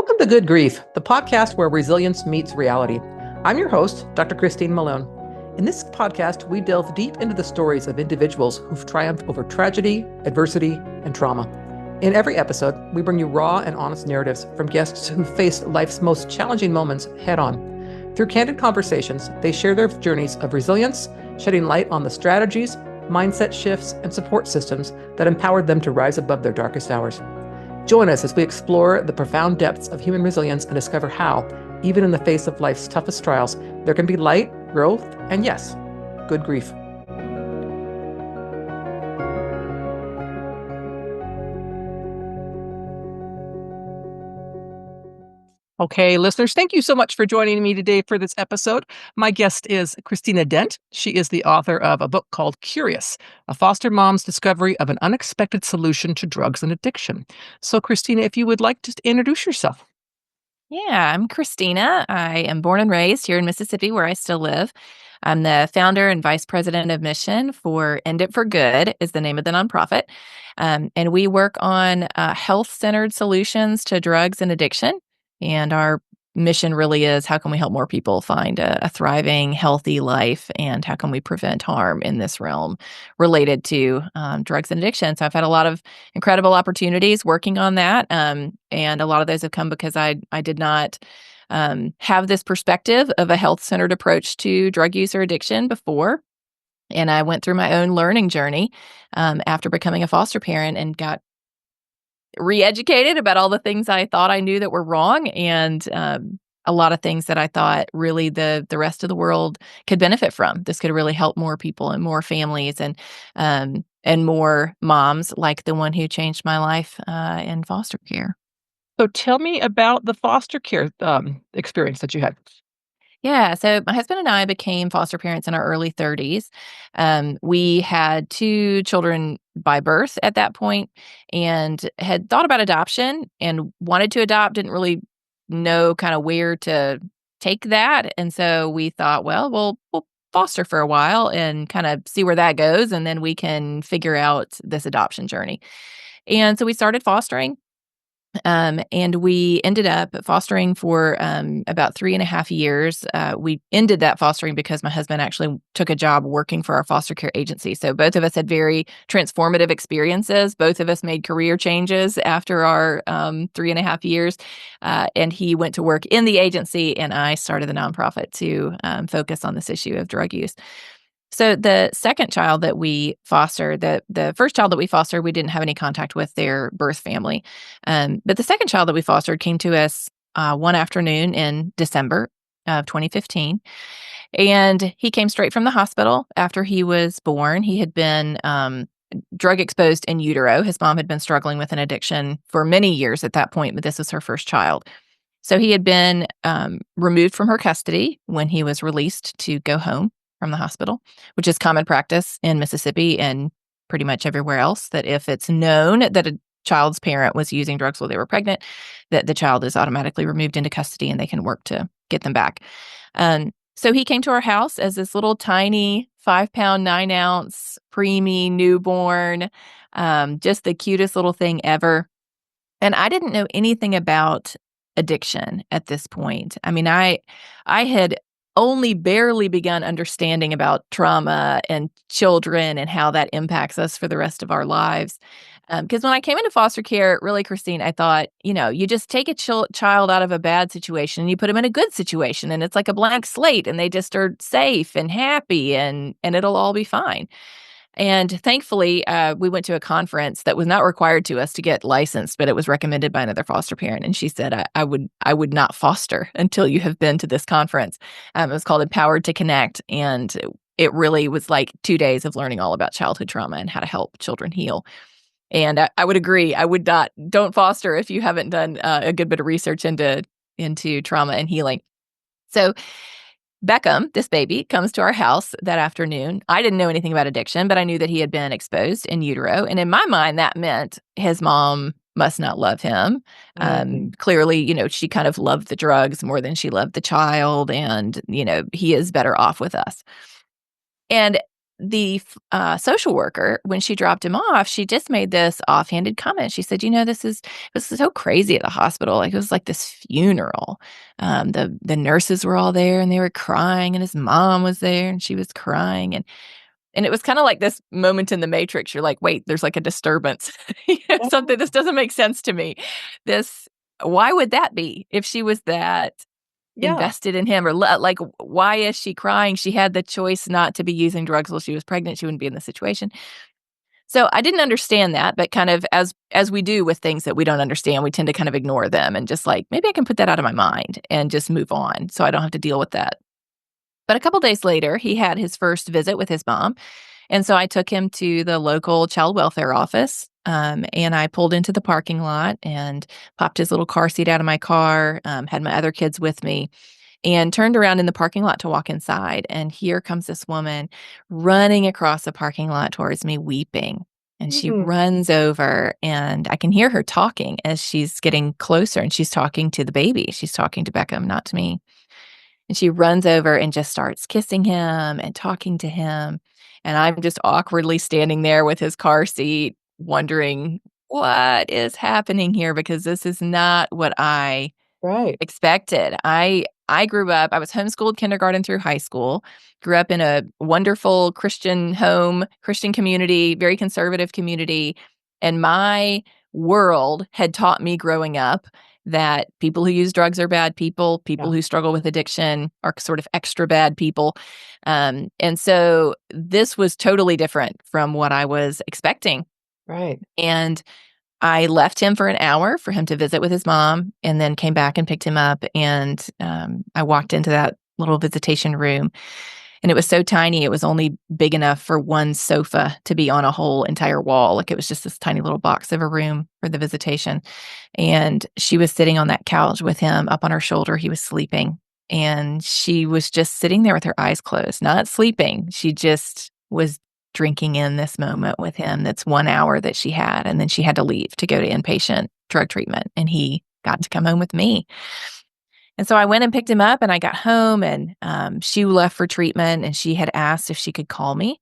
Welcome to Good Grief, the podcast where resilience meets reality. I'm your host, Dr. Christine Malone. In this podcast, we delve deep into the stories of individuals who've triumphed over tragedy, adversity, and trauma. In every episode, we bring you raw and honest narratives from guests who faced life's most challenging moments head on. Through candid conversations, they share their journeys of resilience, shedding light on the strategies, mindset shifts, and support systems that empowered them to rise above their darkest hours. Join us as we explore the profound depths of human resilience and discover how, even in the face of life's toughest trials, there can be light, growth, and yes, good grief. Okay, listeners, thank you so much for joining me today for this episode. My guest is Christina Dent. She is the author of a book called Curious, a foster mom's discovery of an unexpected solution to drugs and addiction. So, Christina, if you would like to introduce yourself. Yeah, I'm Christina. I am born and raised here in Mississippi, where I still live. I'm the founder and vice president of mission for End It for Good is the name of the nonprofit. And we work on health-centered solutions to drugs and addiction. And our mission really is, how can we help more people find a thriving, healthy life? And how can we prevent harm in this realm related to drugs and addiction? So I've had a lot of incredible opportunities working on that. And a lot of those have come because I did not have this perspective of a health-centered approach to drug use or addiction before. And I went through my own learning journey after becoming a foster parent and got re-educated about all the things I thought I knew that were wrong, and a lot of things that I thought really the rest of the world could benefit from. This could really help more people and more families and more moms like the one who changed my life in foster care. So, tell me about the foster care experience that you had. Yeah, so my husband and I became foster parents in our early 30s. We had two children by birth at that point and had thought about adoption and wanted to adopt, didn't really know kind of where to take that. And so we thought, well, we'll foster for a while and kind of see where that goes, and then we can figure out this adoption journey. And so we started fostering. And we ended up fostering for about 3.5 years. We ended that fostering because my husband actually took a job working for our foster care agency. So both of us had very transformative experiences. Both of us made career changes after our 3.5 years. And he went to work in the agency, and I started the nonprofit to focus on this issue of drug use. So the second child that we fostered, the first child that we fostered, we didn't have any contact with their birth family. But the second child that we fostered came to us one afternoon in December of 2015. And he came straight from the hospital after he was born. He had been drug exposed in utero. His mom had been struggling with an addiction for many years at that point, but this was her first child. So he had been removed from her custody when he was released to go home from the hospital, which is common practice in Mississippi and pretty much everywhere else, that if it's known that a child's parent was using drugs while they were pregnant, that the child is automatically removed into custody and they can work to get them back. So he came to our house as this little tiny 5-pound, 9-ounce preemie newborn, just the cutest little thing ever. And I didn't know anything about addiction at this point. I mean, I had only barely begun understanding about trauma and children and how that impacts us for the rest of our lives. Because when I came into foster care, really, Christine, I thought, you just take a child out of a bad situation and you put them in a good situation, and it's like a blank slate, and they just are safe and happy, and it'll all be fine. And thankfully, we went to a conference that was not required to us to get licensed, but it was recommended by another foster parent. And she said, I would not foster until you have been to this conference. It was called Empowered to Connect. And it really was like 2 days of learning all about childhood trauma and how to help children heal. And I would agree. I would not, don't foster if you haven't done a good bit of research into trauma and healing. So Beckham, this baby, comes to our house that afternoon. I didn't know anything about addiction, but I knew that he had been exposed in utero. And in my mind, that meant his mom must not love him. Clearly, she kind of loved the drugs more than she loved the child. And, he is better off with us. And the social worker, when she dropped him off, she just made this offhanded comment. She said, this is so crazy at the hospital. Like, it was like this funeral. The nurses were all there and they were crying, and his mom was there and she was crying. And it was kinda like this moment in the Matrix. You're like, "Wait, there's, like, a disturbance." Something this doesn't make sense to me. This Why would that be if she was that Yeah. invested in him, or like, why is she crying? She had the choice not to be using drugs while she was pregnant. She wouldn't be in this situation. So, I didn't understand that, but kind of as we do with things that we don't understand, we tend to kind of ignore them and just like, "Maybe I can put that out of my mind and just move on so I don't have to deal with that." But a couple days later, he had his first visit with his mom, and so I took him to the local child welfare office, and I pulled into the parking lot and popped his little car seat out of my car, had my other kids with me, and turned around in the parking lot to walk inside. And here comes this woman running across the parking lot towards me, weeping. And she Mhm. runs over, and I can hear her talking as she's getting closer, and she's talking to the baby. She's talking to Beckham, not to me. And she runs over and just starts kissing him and talking to him, and I'm just awkwardly standing there with his car seat, wondering, "What is happening here?" Because this is not what I Right. expected. I grew up I was homeschooled kindergarten through high school, grew up in a wonderful Christian home, Christian community, very conservative community, and my world had taught me growing up that people who use drugs are bad people, Yeah. people who struggle with addiction are sort of extra bad people, and so this was totally different from what I was expecting, Right. and I left him for an hour for him to visit with his mom, and then came back and picked him up, and, I walked into that little visitation room, and it was so tiny, it was only big enough for one sofa to be on a whole entire wall. Like, it was just this tiny little box of a room for the visitation, and she was sitting on that couch with him up on her shoulder. He was sleeping, and she was just sitting there with her eyes closed, not sleeping. She just was drinking in this moment with him. That's 1 hour that she had, and then she had to leave to go to inpatient drug treatment, and he got to come home with me. And so I went and picked him up, and I got home, and, she left for treatment, and she had asked if she could call me,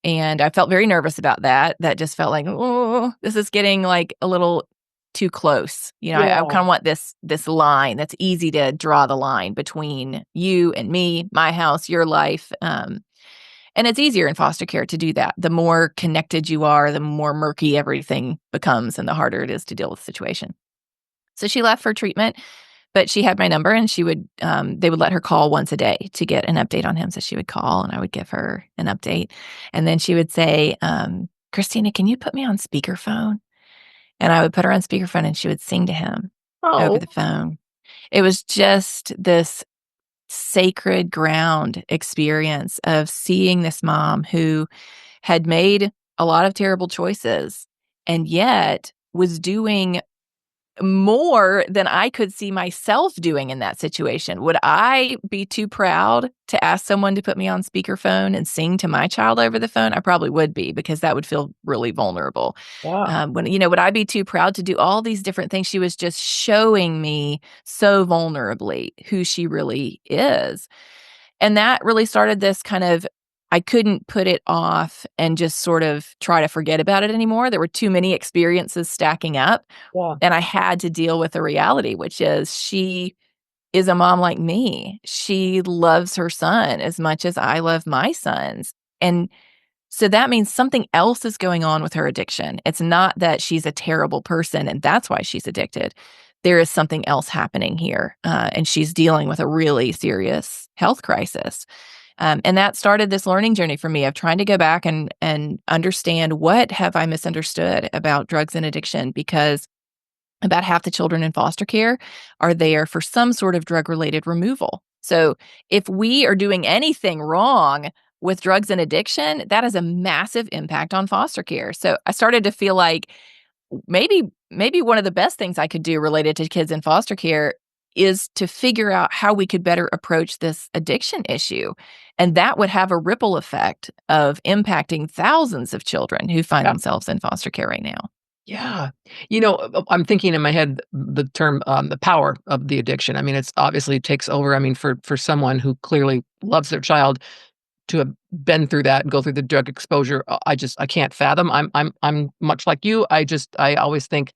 and I felt very nervous about that. That just felt like, "Oh, this is getting, like, a little too close." I Yeah. kinda want this line that's easy to draw the line between you and me, my house, your life, and it's easier in foster care to do that. The more connected you are, the more murky everything becomes and the harder it is to deal with the situation. So she left for treatment, but she had my number, and they would let her call once a day to get an update on him. So she would call and I would give her an update. And then she would say, "Christina, can you put me on speakerphone?" And I would put her on speakerphone and she would sing to him over Oh, the phone. It was just this sacred ground experience of seeing this mom who had made a lot of terrible choices and yet was doing more than I could see myself doing in that situation. Would I be too proud to ask someone to put me on speakerphone and sing to my child over the phone? I probably would be, because that would feel really vulnerable. yeah. Would I be too proud to do all these different things? She was just showing me so vulnerably who she really is. And that really started this kind of, I couldn't put it off and just sort of try to forget about it anymore. There were too many experiences stacking up, Yeah. and I had to deal with the reality, which is she is a mom like me. She loves her son as much as I love my sons. And so that means something else is going on with her addiction. It's not that she's a terrible person and that's why she's addicted. There is something else happening here, and she's dealing with a really serious health crisis. And that started this learning journey for me of trying to go back and understand, what have I misunderstood about drugs and addiction, because about half the children in foster care are there for some sort of drug-related removal. So, if we are doing anything wrong with drugs and addiction, that has a massive impact on foster care. So, I started to feel like maybe one of the best things I could do related to kids in foster care is to figure out how we could better approach this addiction issue. And that would have a ripple effect of impacting thousands of children who find Yeah. themselves in foster care right now. Yeah. I'm thinking in my head the term, the power of the addiction. I mean, it's obviously takes over. I mean, for someone who clearly loves their child, to have been through that and go through the drug exposure, I can't fathom. I'm much like you. I always think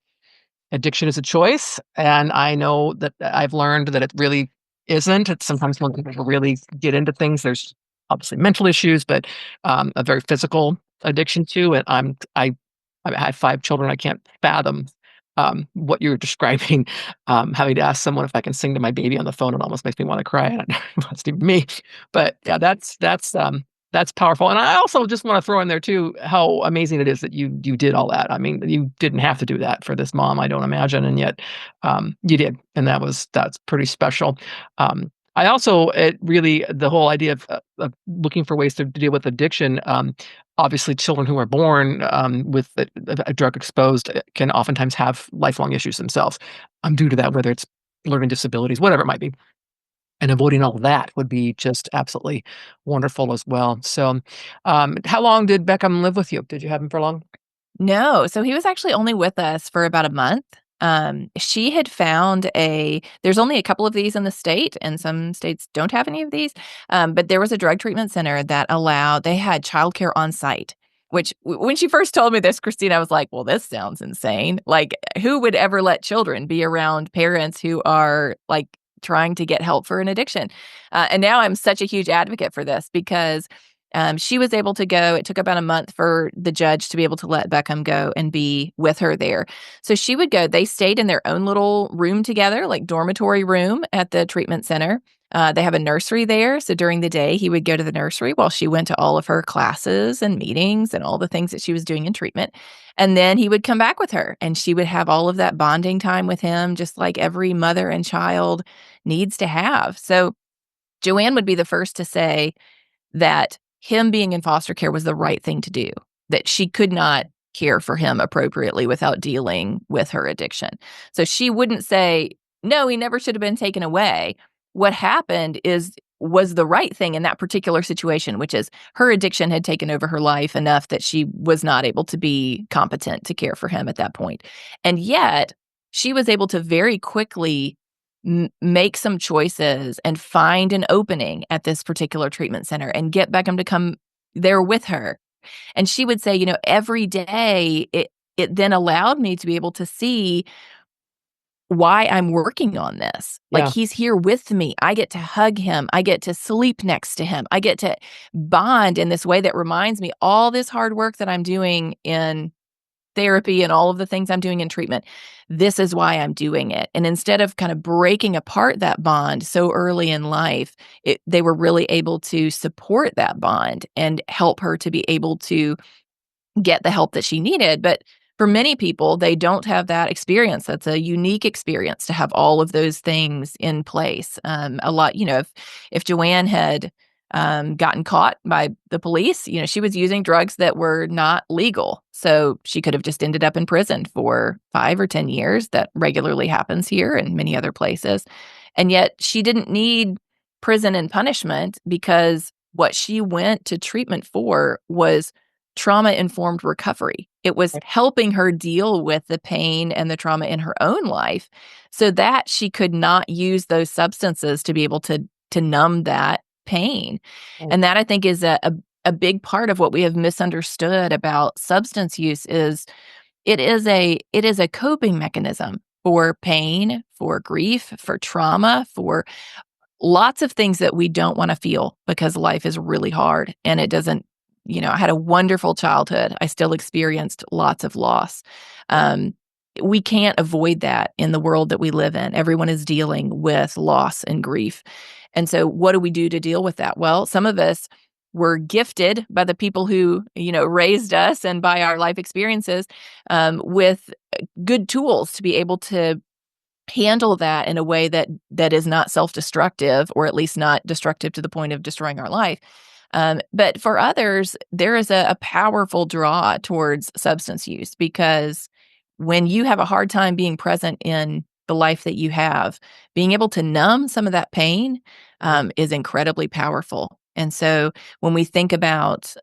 addiction is a choice, and I know that I've learned that it really isn't. It's sometimes when people really get into things, there's obviously mental issues, but a very physical addiction too. And I have 5 children. I can't fathom what you're describing. Having to ask someone if I can sing to my baby on the phone, it almost makes me want to cry. And it wasn't even me, but yeah, that's powerful. And I also just want to throw in there too how amazing it is that you did all that. I mean, you didn't have to do that for this mom, I don't imagine, and yet you did, and that's pretty special. I also it really the whole idea of looking for ways to deal with addiction. Obviously, children who are born with a drug exposed can oftentimes have lifelong issues themselves due to that, whether it's learning disabilities, whatever it might be. And avoiding all of that would be just absolutely wonderful as well. So, how long did Beckham live with you? Did you have him for long? No, so he was actually only with us for about a month. She had found there's only a couple of these in the state, and some states don't have any of these. But there was a drug treatment center that they had childcare on site, which when she first told me this, Christina, I was like, well, this sounds insane. Like, who would ever let children be around parents who are like trying to get help for an addiction? And now I'm such a huge advocate for this because she was able to go. It took about a month for the judge to be able to let Beckham go and be with her there. So she would go. They stayed in their own little room together, like dormitory room at the treatment center. They have a nursery there. So during the day, he would go to the nursery while she went to all of her classes and meetings and all the things that she was doing in treatment. And then he would come back with her and she would have all of that bonding time with him, just like every mother and child needs to have. So Joanne would be the first to say that him being in foster care was the right thing to do, that she could not care for him appropriately without dealing with her addiction. So she wouldn't say, no, he never should have been taken away. What happened was the right thing in that particular situation, which is her addiction had taken over her life enough that she was not able to be competent to care for him at that point. And yet she was able to very quickly make some choices and find an opening at this particular treatment center and get Beckham to come there with her. And she would say, every day it then allowed me to be able to see why I'm working on this. Like, Yeah. he's here with me. I get to hug him. I get to sleep next to him. I get to bond in this way that reminds me all this hard work that I'm doing in therapy and all of the things I'm doing in treatment. This is why I'm doing it. And instead of kind of breaking apart that bond so early in life, they were really able to support that bond and help her to be able to get the help that she needed. But for many people, they don't have that experience. That's a unique experience to have all of those things in place. A lot, if Joanne had gotten caught by the police, she was using drugs that were not legal. So she could have just ended up in prison for 5 or 10 years. That regularly happens here and many other places. And yet she didn't need prison and punishment because what she went to treatment for was trauma-informed recovery. It was helping her deal with the pain and the trauma in her own life so that she could not use those substances to be able to numb that pain. Right. And that, I think, is a big part of what we have misunderstood about substance use is it is a coping mechanism for pain, for grief, for trauma, for lots of things that we don't want to feel because life is really hard and it doesn't. I had a wonderful childhood. I still experienced lots of loss. We can't avoid that in the world that we live in. Everyone is dealing with loss and grief. And so what do we do to deal with that? Well, some of us were gifted by the people who, raised us and by our life experiences with good tools to be able to handle that in a way that is not self-destructive, or at least not destructive to the point of destroying our life. But for others, there is a powerful draw towards substance use because when you have a hard time being present in the life that you have, being able to numb some of that pain is incredibly powerful. And so when we think about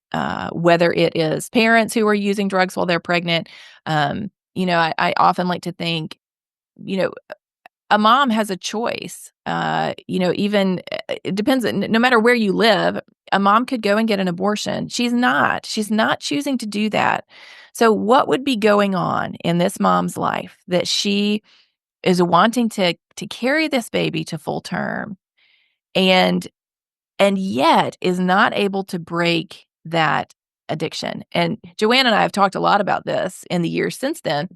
whether it is parents who are using drugs while they're pregnant, I often like to think, you know, a mom has a choice. Even it depends. No matter where you live, a mom could go and get an abortion. She's not. She's not choosing to do that. So, what would be going on in this mom's life that she is wanting to carry this baby to full term, and yet is not able to break that addiction? And Joanne and I have talked a lot about this in the years since then,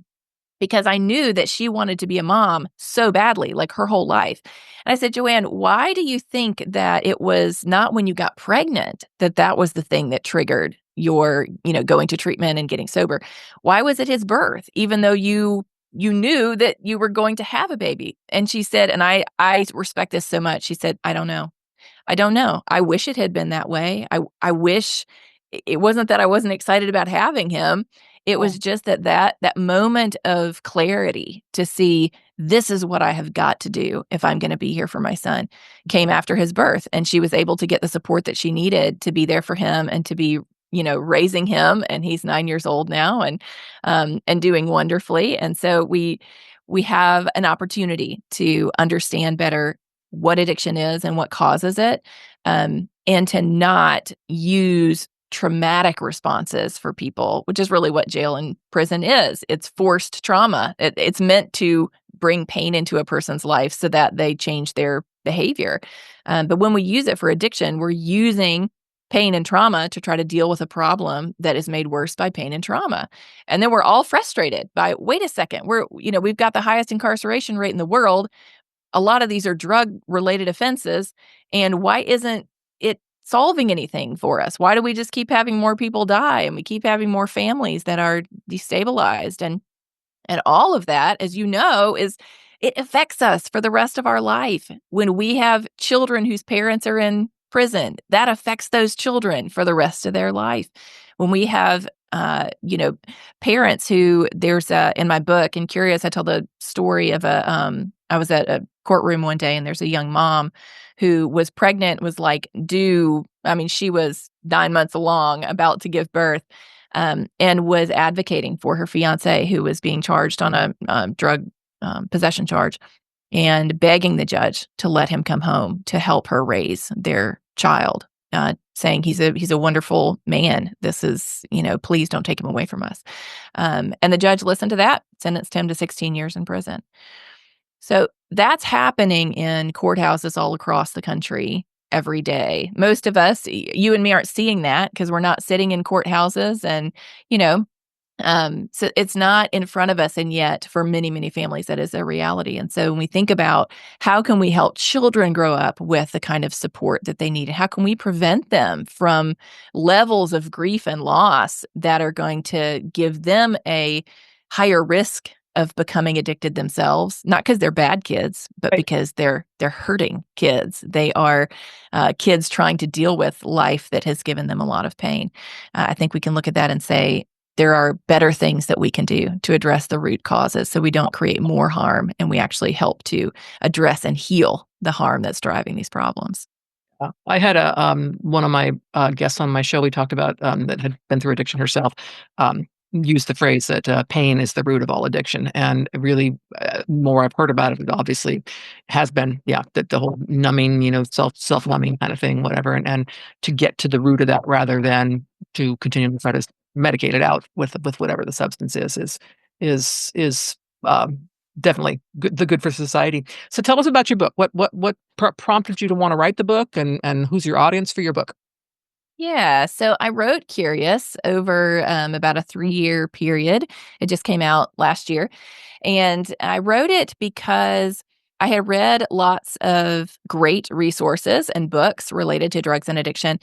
because I knew that she wanted to be a mom so badly, like her whole life. And I said, Joanne, why do you think that it was not when you got pregnant that that was the thing that triggered your, going to treatment and getting sober? Why was it his birth, even though you knew that you were going to have a baby? And she said, and I respect this so much. She said, I don't know. I don't know. I wish it had been that way. I wish it wasn't that I wasn't excited about having him. It Yeah. was just that moment of clarity to see this is what I have got to do if I'm going to be here for my son came after his birth. And she was able to get the support that she needed to be there for him and to be, raising him. And he's 9 years old now and doing wonderfully. And so we have an opportunity to understand better what addiction is and what causes it, and to not use traumatic responses for people, which is really what jail and prison is. It's forced trauma. It's meant to bring pain into a person's life so that they change their behavior. But when we use it for addiction, we're using pain and trauma to try to deal with a problem that is made worse by pain and trauma. And then we're all frustrated by, wait a second, we've got the highest incarceration rate in the world. A lot of these are drug-related offenses, and why isn't it solving anything for us? Why do we just keep having more people die, and we keep having more families that are destabilized? And all of that, as you know, it affects us for the rest of our life. When we have children whose parents are in prison, that affects those children for the rest of their life. When we have parents who in my book, and Curious, I tell the story of I was at a courtroom one day, and there's a young mom who was pregnant, was like due. I mean, she was 9 months along, about to give birth, and was advocating for her fiance, who was being charged on a drug possession charge, and begging the judge to let him come home to help her raise their child, saying he's a wonderful man. This is, please don't take him away from us. And the judge listened to that, sentenced him to 16 years in prison. So that's happening in courthouses all across the country every day. Most of us, you and me, aren't seeing that because we're not sitting in courthouses, and you know so it's not in front of us, and yet for many, many families, that is a reality. And so when we think about how can we help children grow up with the kind of support that they need, how can we prevent them from levels of grief and loss that are going to give them a higher risk of becoming addicted themselves, not because they're bad kids, but Right. because they're hurting kids. They are kids trying to deal with life that has given them a lot of pain. I think we can look at that and say, there are better things that we can do to address the root causes so we don't create more harm, and we actually help to address and heal the harm that's driving these problems. I had one of my guests on my show. We talked about that had been through addiction herself. Used the phrase that pain is the root of all addiction, and really, more I've heard about it, obviously, has been the whole numbing, self numbing kind of thing, whatever, and to get to the root of that rather than to continue to try to medicate it out with whatever the substance is definitely good for society. So tell us about your book. What prompted you to want to write the book, and who's your audience for your book? Yeah, so I wrote Curious over about a 3-year period. It just came out last year. And I wrote it because I had read lots of great resources and books related to drugs and addiction.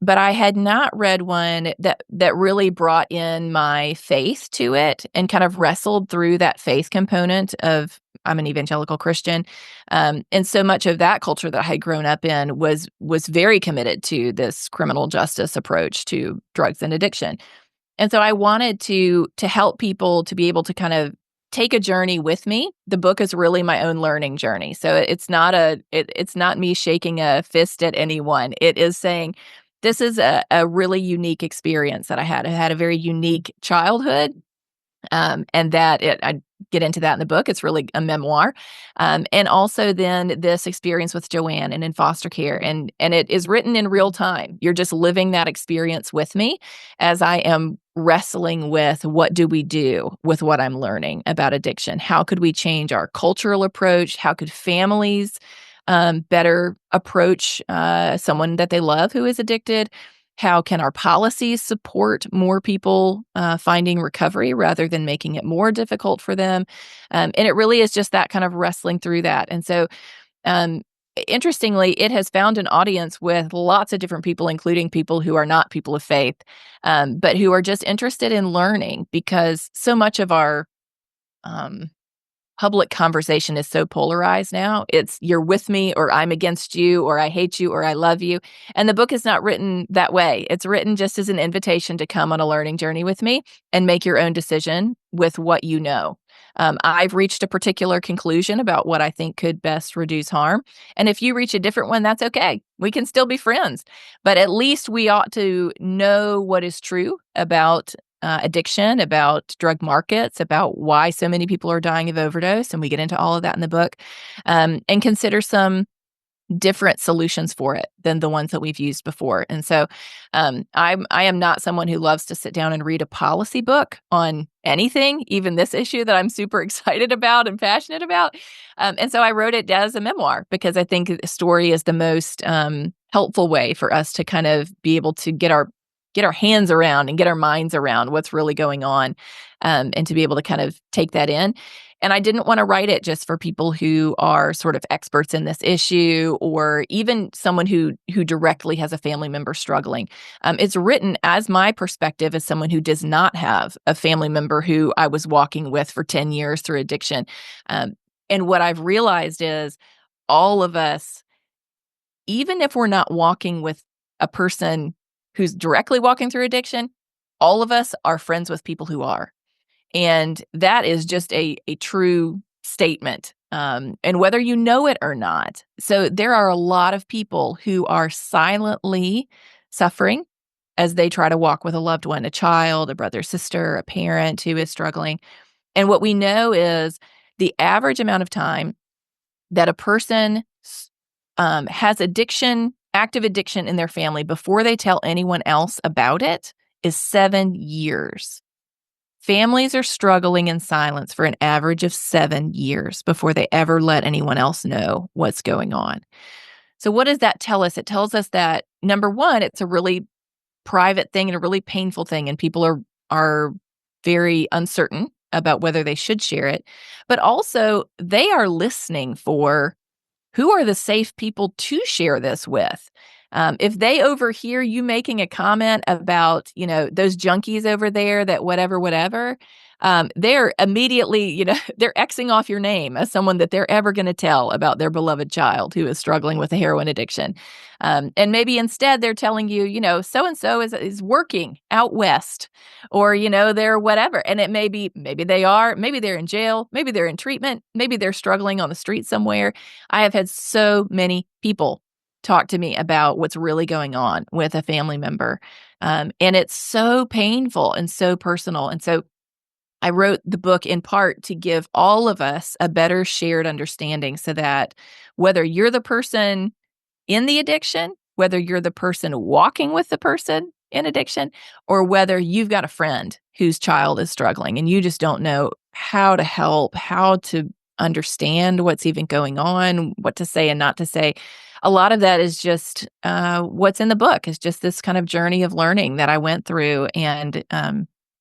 But I had not read one that really brought in my faith to it and kind of wrestled through that faith component of, I'm an evangelical Christian. And so much of that culture that I had grown up in was very committed to this criminal justice approach to drugs and addiction. And so I wanted to help people to be able to kind of take a journey with me. The book is really my own learning journey. So it's not me shaking a fist at anyone. It is saying, this is a really unique experience that I had. I had a very unique childhood, And I get into that in the book. It's really a memoir. And also then this experience with Joanne and in foster care. And it is written in real time. You're just living that experience with me as I am wrestling with what do we do with what I'm learning about addiction? How could we change our cultural approach? How could families better approach someone that they love who is addicted? How can our policies support more people finding recovery rather than making it more difficult for them? And it really is just that kind of wrestling through that. And so, um, interestingly, it has found an audience with lots of different people, including people who are not people of faith, but who are just interested in learning because so much of our um, public conversation is so polarized now. It's you're with me or I'm against you or I hate you or I love you. And the book is not written that way. It's written just as an invitation to come on a learning journey with me and make your own decision with what you know. I've reached a particular conclusion about what I think could best reduce harm. And if you reach a different one, that's okay. We can still be friends. But at least we ought to know what is true about addiction, about drug markets, about why so many people are dying of overdose. And we get into all of that in the book, and consider some different solutions for it than the ones that we've used before. And so I am not someone who loves to sit down and read a policy book on anything, even this issue that I'm super excited about and passionate about. And so I wrote it as a memoir because I think the story is the most helpful way for us to kind of be able to get our hands around and get our minds around what's really going on, and to be able to kind of take that in. And I didn't want to write it just for people who are sort of experts in this issue or even someone who directly has a family member struggling. It's written as my perspective as someone who does not have a family member who I was walking with for 10 years through addiction. And what I've realized is all of us, even if we're not walking with a person who's directly walking through addiction, all of us are friends with people who are. And that is just a true statement, and whether you know it or not. So there are a lot of people who are silently suffering as they try to walk with a loved one, a child, a brother, sister, a parent who is struggling. And what we know is the average amount of time that a person has active addiction in their family before they tell anyone else about it is 7 years. Families are struggling in silence for an average of 7 years before they ever let anyone else know what's going on. So what does that tell us? It tells us that, number one, it's a really private thing and a really painful thing, and people are very uncertain about whether they should share it. But also, they are listening for who are the safe people to share this with. If they overhear you making a comment about, those junkies over there that whatever, they're immediately, they're Xing off your name as someone that they're ever going to tell about their beloved child who is struggling with a heroin addiction. And maybe instead they're telling you, so-and-so is working out west or, they're whatever. And it maybe they are, maybe they're in jail, maybe they're in treatment, maybe they're struggling on the street somewhere. I have had so many people talk to me about what's really going on with a family member. And it's so painful and so personal. And so I wrote the book in part to give all of us a better shared understanding so that whether you're the person in the addiction, whether you're the person walking with the person in addiction, or whether you've got a friend whose child is struggling and you just don't know how to help, how to understand what's even going on, what to say and not to say. A lot of that is just what's in the book is just this kind of journey of learning that I went through, and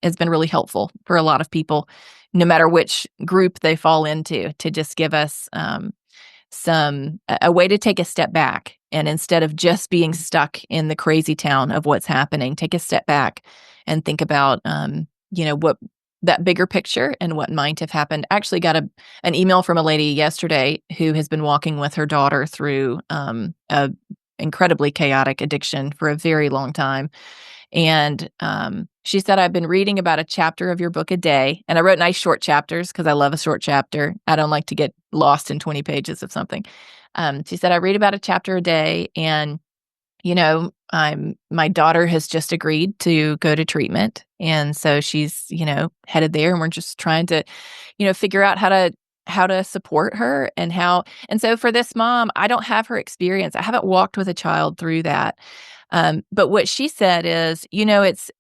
it's been really helpful for a lot of people, no matter which group they fall into, to just give us a way to take a step back. And instead of just being stuck in the crazy town of what's happening, take a step back and think about, what that bigger picture and what might have happened. I actually got an email from a lady yesterday who has been walking with her daughter through a incredibly chaotic addiction for a very long time. And she said, I've been reading about a chapter of your book a day. And I wrote nice short chapters because I love a short chapter. I don't like to get lost in 20 pages of something. She said, I read about a chapter a day. And, My daughter has just agreed to go to treatment. And so she's, headed there, and we're just trying to, figure out how to support her and so for this mom, I don't have her experience. I haven't walked with a child through that. But what she said is, it's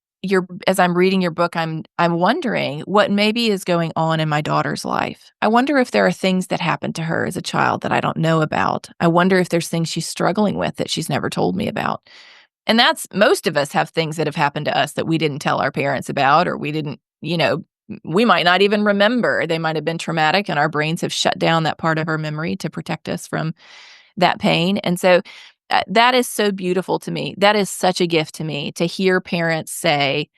as I'm reading your book, I'm wondering what maybe is going on in my daughter's life. I wonder if there are things that happened to her as a child that I don't know about. I wonder if there's things she's struggling with that she's never told me about. And that's most of us have things that have happened to us that we didn't tell our parents about, or we didn't, we might not even remember. They might have been traumatic, and our brains have shut down that part of our memory to protect us from that pain. And so that is so beautiful to me. That is such a gift to me to hear parents say,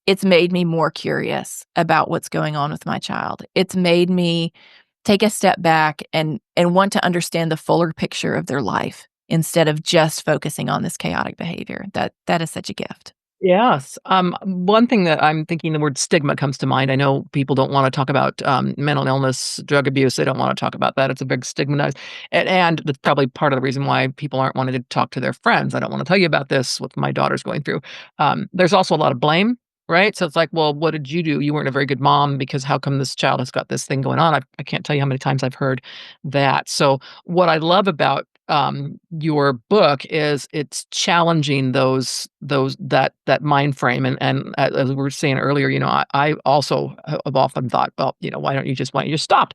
it's made me more curious about what's going on with my child. It's made me take a step back and want to understand the fuller picture of their life instead of just focusing on this chaotic behavior. That is such a gift. Yes. One thing that I'm thinking, the word stigma comes to mind. I know people don't want to talk about mental illness, drug abuse. They don't want to talk about that. It's a big stigmatized, and that's probably part of the reason why people aren't wanting to talk to their friends. I don't want to tell you about this, what my daughter's going through. There's also a lot of blame, right? So it's like, well, what did you do? You weren't a very good mom because how come this child has got this thing going on? I can't tell you how many times I've heard that. So what I love about your book is it's challenging that mind frame, and as we were saying earlier, I also have often thought, well, why don't you just stop,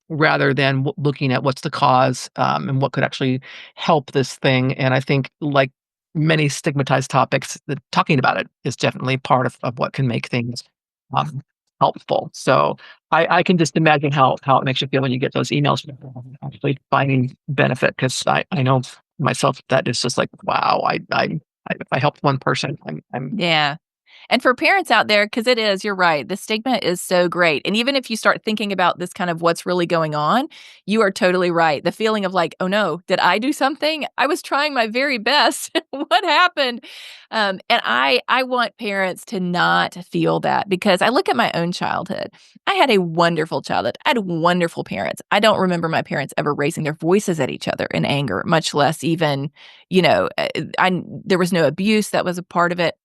rather than looking at what's the cause, and what could actually help this thing. And I think, like many stigmatized topics, that talking about it is definitely part of what can make things um, helpful. So I can just imagine how it makes you feel when you get those emails from people actually finding benefit, because I know myself that is just like, wow, if I helped one person, I'm Yeah. And for parents out there, because it is, you're right, the stigma is so great. And even if you start thinking about this kind of what's really going on, you are totally right. The feeling of like, oh no, did I do something? I was trying my very best. What happened? And I want parents to not feel that, because I look at my own childhood. I had a wonderful childhood. I had wonderful parents. I don't remember my parents ever raising their voices at each other in anger, much less even, there was no abuse that was a part of it.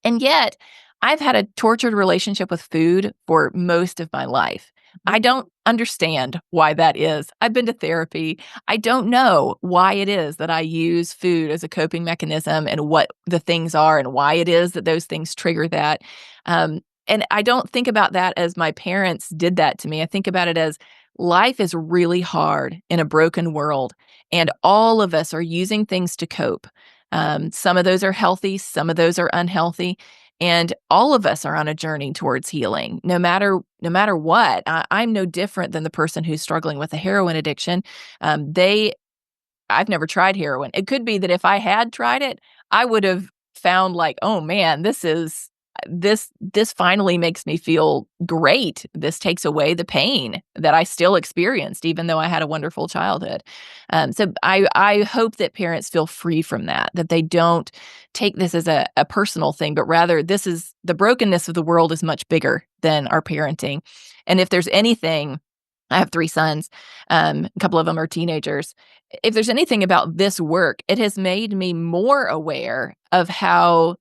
And yet, I've had a tortured relationship with food for most of my life. I don't understand why that is. I've been to therapy. I don't know why it is that I use food as a coping mechanism, and what the things are and why it is that those things trigger that. And I don't think about that as my parents did that to me. I think about it as life is really hard in a broken world, and all of us are using things to cope. Some of those are healthy, some of those are unhealthy, and all of us are on a journey towards healing. No matter what, I'm no different than the person who's struggling with a heroin addiction. They I've never tried heroin. It could be that if I had tried it, I would have found like, "Oh man, this finally makes me feel great. This takes away the pain that I still experienced, even though I had a wonderful childhood." So I hope that parents feel free from that they don't take this as a personal thing, but rather this is the brokenness of the world is much bigger than our parenting. And if there's anything, I have 3 sons, a couple of them are teenagers. If there's anything about this work, it has made me more aware of how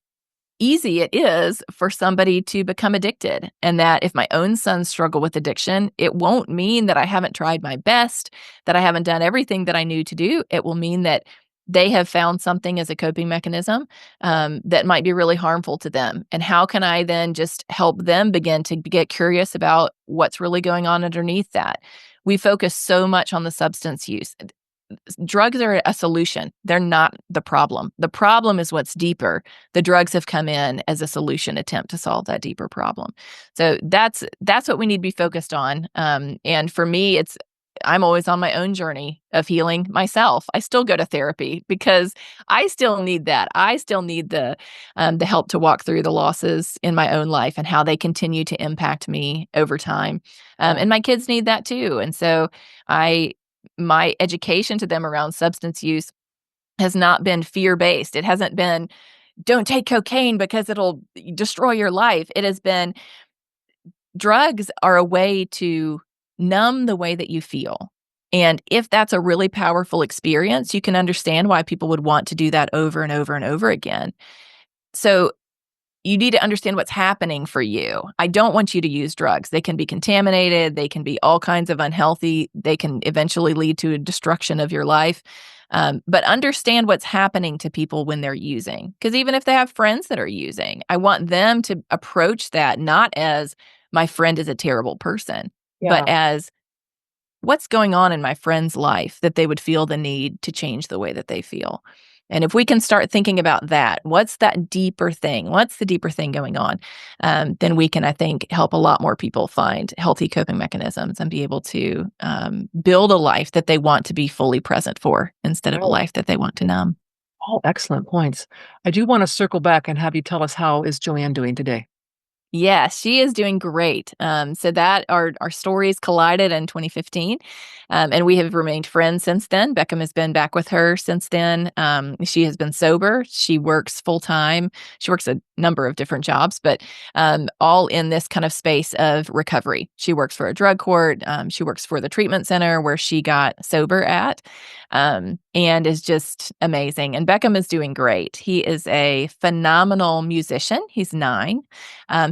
easy it is for somebody to become addicted, and that if my own sons struggle with addiction, it won't mean that I haven't tried my best, that I haven't done everything that I knew to do. It will mean that they have found something as a coping mechanism, that might be really harmful to them. And how can I then just help them begin to get curious about what's really going on underneath that? We focus so much on the substance use. Drugs are a solution. They're not the problem. The problem is what's deeper. The drugs have come in as a solution attempt to solve that deeper problem. So that's what we need to be focused on. And for me, I'm always on my own journey of healing myself. I still go to therapy because I still need that. I still need the help to walk through the losses in my own life and how they continue to impact me over time. And my kids need that too. And so I my education to them around substance use has not been fear-based. It hasn't been, "Don't take cocaine because it'll destroy your life." It has been, drugs are a way to numb the way that you feel. And if that's a really powerful experience, you can understand why people would want to do that over and over and over again. So you need to understand what's happening for you. I don't want you to use drugs. They can be contaminated. They can be all kinds of unhealthy. They can eventually lead to a destruction of your life. But understand what's happening to people when they're using. Because even if they have friends that are using, I want them to approach that not as my friend is a terrible person, but Yeah. as what's going on in my friend's life that they would feel the need to change the way that they feel. And if we can start thinking about that, what's that deeper thing? What's the deeper thing going on? Then we can, I think, help a lot more people find healthy coping mechanisms and be able to build a life that they want to be fully present for instead of a Right. life that they want to numb. All excellent points. I do want to circle back and have you tell us, how is Joanne doing today? Yes, she is doing great. So that our stories collided in 2015, and we have remained friends since then. Beckham has been back with her since then. She has been sober. She works full time. She works a number of different jobs, but all in this kind of space of recovery. She works for a drug court. She works for the treatment center where she got sober at, and is just amazing. And Beckham is doing great. He is a phenomenal musician. He's 9.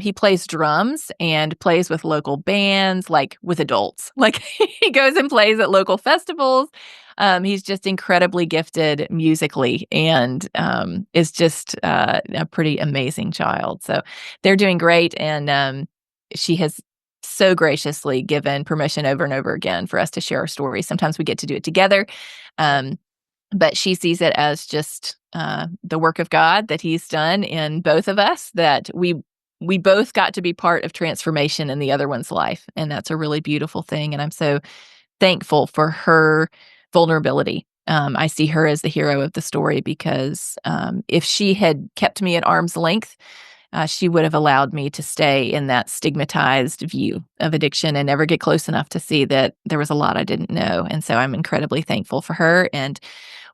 He plays drums and plays with local bands, like with adults. Like he goes and plays at local festivals. He's just incredibly gifted musically and is just a pretty amazing child. So they're doing great. And she has so graciously given permission over and over again for us to share our stories. Sometimes we get to do it together. Um, but she sees it as just the work of God that he's done in both of us, that we both got to be part of transformation in the other one's life. And that's a really beautiful thing. And I'm so thankful for her vulnerability. I see her as the hero of the story because if she had kept me at arm's length, she would have allowed me to stay in that stigmatized view of addiction and never get close enough to see that there was a lot I didn't know. And so I'm incredibly thankful for her and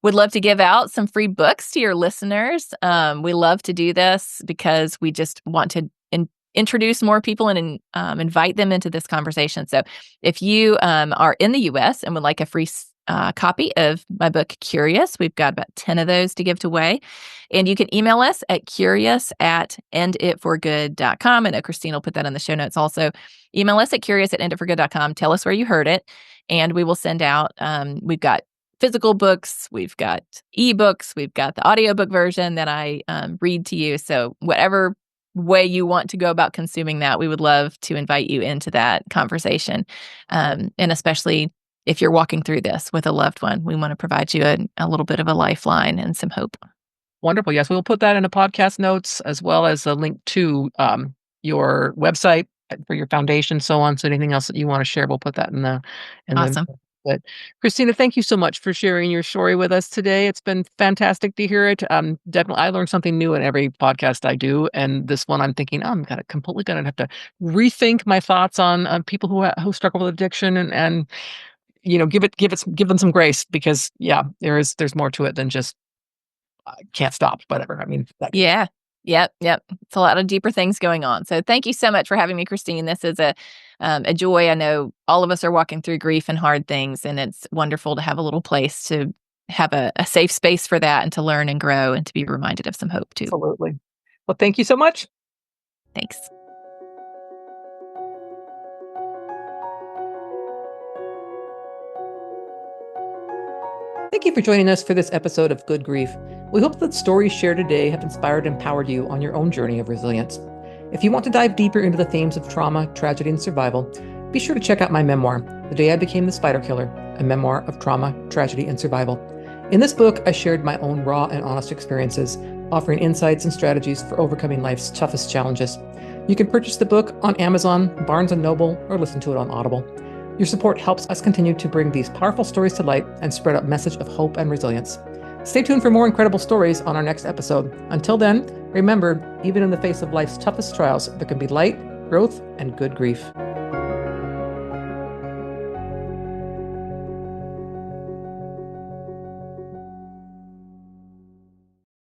would love to give out some free books to your listeners. We love to do this because we just want to introduce more people and invite them into this conversation. So if you are in the US and would like a free copy of my book, Curious, we've got about 10 of those to give away. And you can email us at curious@enditforgood.com. I know Christine will put that in the show notes also. Email us at curious@enditforgood.com. Tell us where you heard it, and we will send out, we've got physical books, we've got ebooks, we've got the audiobook version that I read to you. So whatever way you want to go about consuming that, we would love to invite you into that conversation. And especially if you're walking through this with a loved one, we want to provide you a little bit of a lifeline and some hope. Wonderful. Yes, we'll put that in the podcast notes as well as a link to your website for your foundation, so on. So anything else that you want to share, we'll put that in the. Awesome. But Christina, thank you so much for sharing your story with us today. It's been fantastic to hear it. Definitely, I learn something new in every podcast I do, and this one I'm thinking, I'm completely gonna have to rethink my thoughts on people who struggle with addiction and give them some grace because there's more to it than just can't stop, whatever. I mean, Yeah. Yep. Yep. It's a lot of deeper things going on. So thank you so much for having me, Christine. This is a joy. I know all of us are walking through grief and hard things, and it's wonderful to have a little place to have a safe space for that and to learn and grow and to be reminded of some hope too. absolutely. Well, thank you so much. Thanks. Thank you for joining us for this episode of Good Grief. We hope that the stories shared today have inspired and empowered you on your own journey of resilience. If you want to dive deeper into the themes of trauma, tragedy, and survival, be sure to check out my memoir, The Day I Became the Spider Killer, a memoir of trauma, tragedy, and survival. In this book, I shared my own raw and honest experiences, offering insights and strategies for overcoming life's toughest challenges. You can purchase the book on Amazon, Barnes & Noble, or listen to it on Audible. Your support helps us continue to bring these powerful stories to light and spread a message of hope and resilience. Stay tuned for more incredible stories on our next episode. Until then, remember, even in the face of life's toughest trials, there can be light, growth, and good grief.